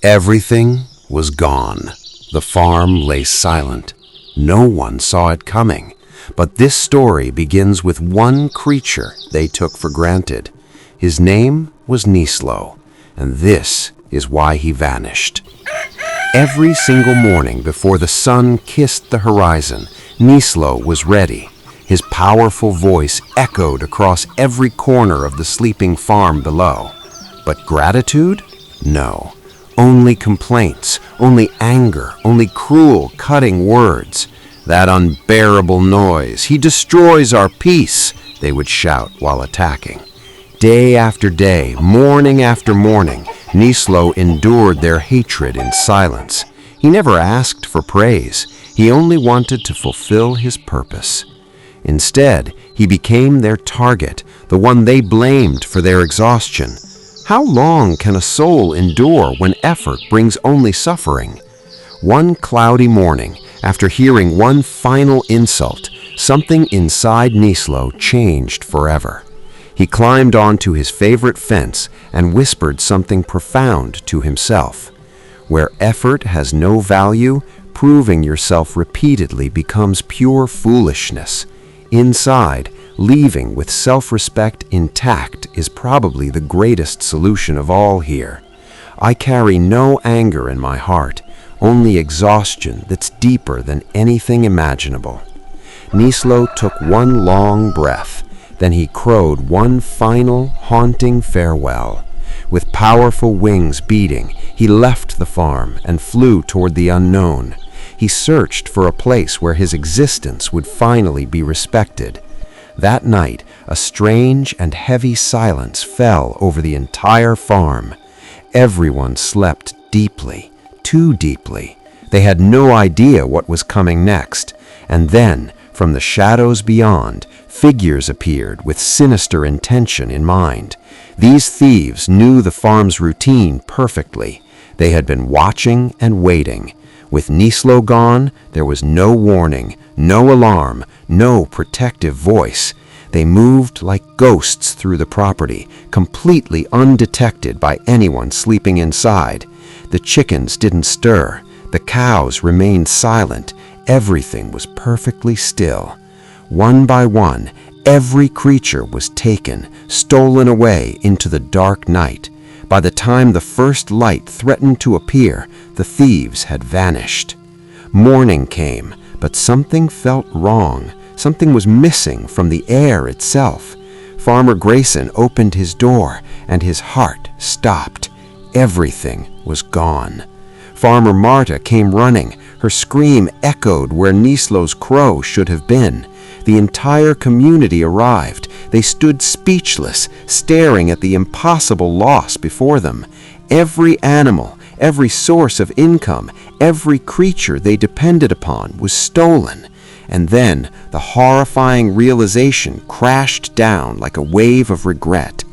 Everything was gone. The farm lay silent. No one saw it coming. But this story begins with one creature they took for granted. His name was Nislo, and this is why he vanished. Every single morning before the sun kissed the horizon, Nislo was ready. His powerful voice echoed across every corner of the sleeping farm below. But gratitude? No. Only complaints, only anger, only cruel, cutting words. That unbearable noise, he destroys our peace, they would shout while attacking. Day after day, morning after morning, Nislo endured their hatred in silence. He never asked for praise. He only wanted to fulfill his purpose. Instead, he became their target, the one they blamed for their exhaustion. How long can a soul endure when effort brings only suffering? One cloudy morning, after hearing one final insult, something inside Nislo changed forever. He climbed onto his favorite fence and whispered something profound to himself. Where effort has no value, proving yourself repeatedly becomes pure foolishness. Inside, leaving with self-respect intact is probably the greatest solution of all here. I carry no anger in my heart, only exhaustion that's deeper than anything imaginable. Nislo took one long breath, then he crowed one final, haunting farewell. With powerful wings beating, he left the farm and flew toward the unknown. He searched for a place where his existence would finally be respected. That night, a strange and heavy silence fell over the entire farm. Everyone slept deeply, too deeply. They had no idea what was coming next. And then, from the shadows beyond, figures appeared with sinister intention in mind. These thieves knew the farm's routine perfectly. They had been watching and waiting. With Nislo gone, there was no warning, no alarm, no protective voice. They moved like ghosts through the property, completely undetected by anyone sleeping inside. The chickens didn't stir. The cows remained silent. Everything was perfectly still. One by one, every creature was taken, stolen away into the dark night. By the time the first light threatened to appear, the thieves had vanished. Morning came, but something felt wrong. Something was missing from the air itself. Farmer Grayson opened his door, and his heart stopped. Everything was gone. Farmer Marta came running. Her scream echoed where Nislo's crow should have been. The entire community arrived. They stood speechless, staring at the impossible loss before them. Every animal, every source of income, every creature they depended upon was stolen. And then the horrifying realization crashed down like a wave of regret.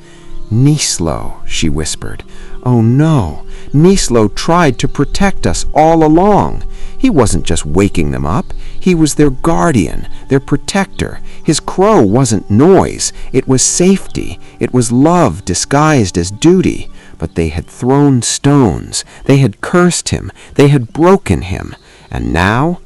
"Nislo," she whispered. "Oh no, Nislo tried to protect us all along. He wasn't just waking them up. He was their guardian, their protector. His crow wasn't noise. It was safety. It was love disguised as duty. But they had thrown stones. They had cursed him. They had broken him. And now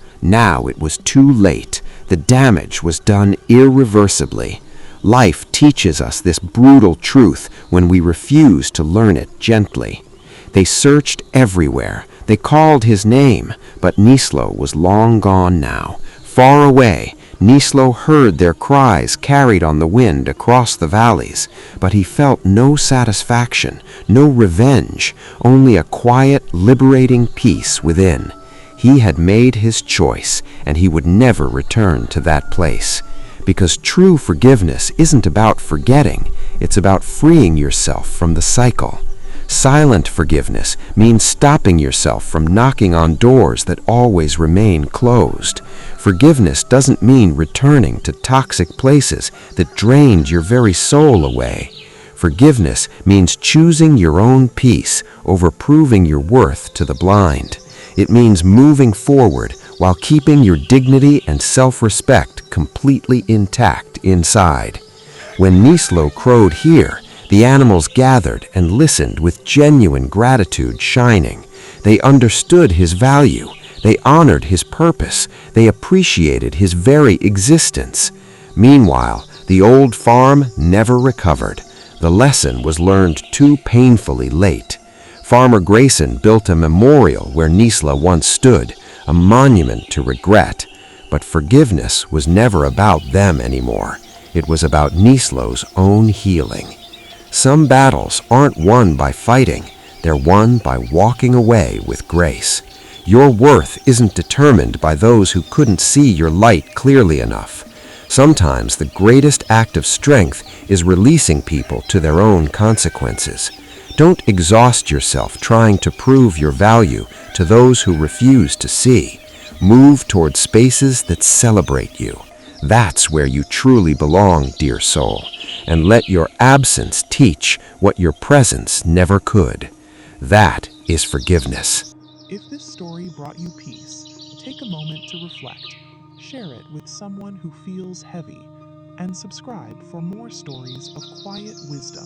it was too late. The damage was done irreversibly. Life teaches us this brutal truth when we refuse to learn it gently. They searched everywhere. They called his name, but Nislo was long gone now. Far away, Nislo heard their cries carried on the wind across the valleys, but he felt no satisfaction, no revenge, only a quiet, liberating peace within. He had made his choice, and he would never return to that place. Because true forgiveness isn't about forgetting, it's about freeing yourself from the cycle. Silent forgiveness means stopping yourself from knocking on doors that always remain closed. Forgiveness doesn't mean returning to toxic places that drained your very soul away. Forgiveness means choosing your own peace over proving your worth to the blind. It means moving forward while keeping your dignity and self-respect completely intact inside. When Nislo crowed here, the animals gathered and listened with genuine gratitude shining. They understood his value. They honored his purpose. They appreciated his very existence. Meanwhile, the old farm never recovered. The lesson was learned too painfully late. Farmer Grayson built a memorial where Nisla once stood, a monument to regret. But forgiveness was never about them anymore. It was about Nislo's own healing. Some battles aren't won by fighting. They're won by walking away with grace. Your worth isn't determined by those who couldn't see your light clearly enough. Sometimes the greatest act of strength is releasing people to their own consequences. Don't exhaust yourself trying to prove your value to those who refuse to see. Move toward spaces that celebrate you. That's where you truly belong, dear soul. And let your absence teach what your presence never could. That is forgiveness. If this story brought you peace, take a moment to reflect, share it with someone who feels heavy, and subscribe for more stories of quiet wisdom.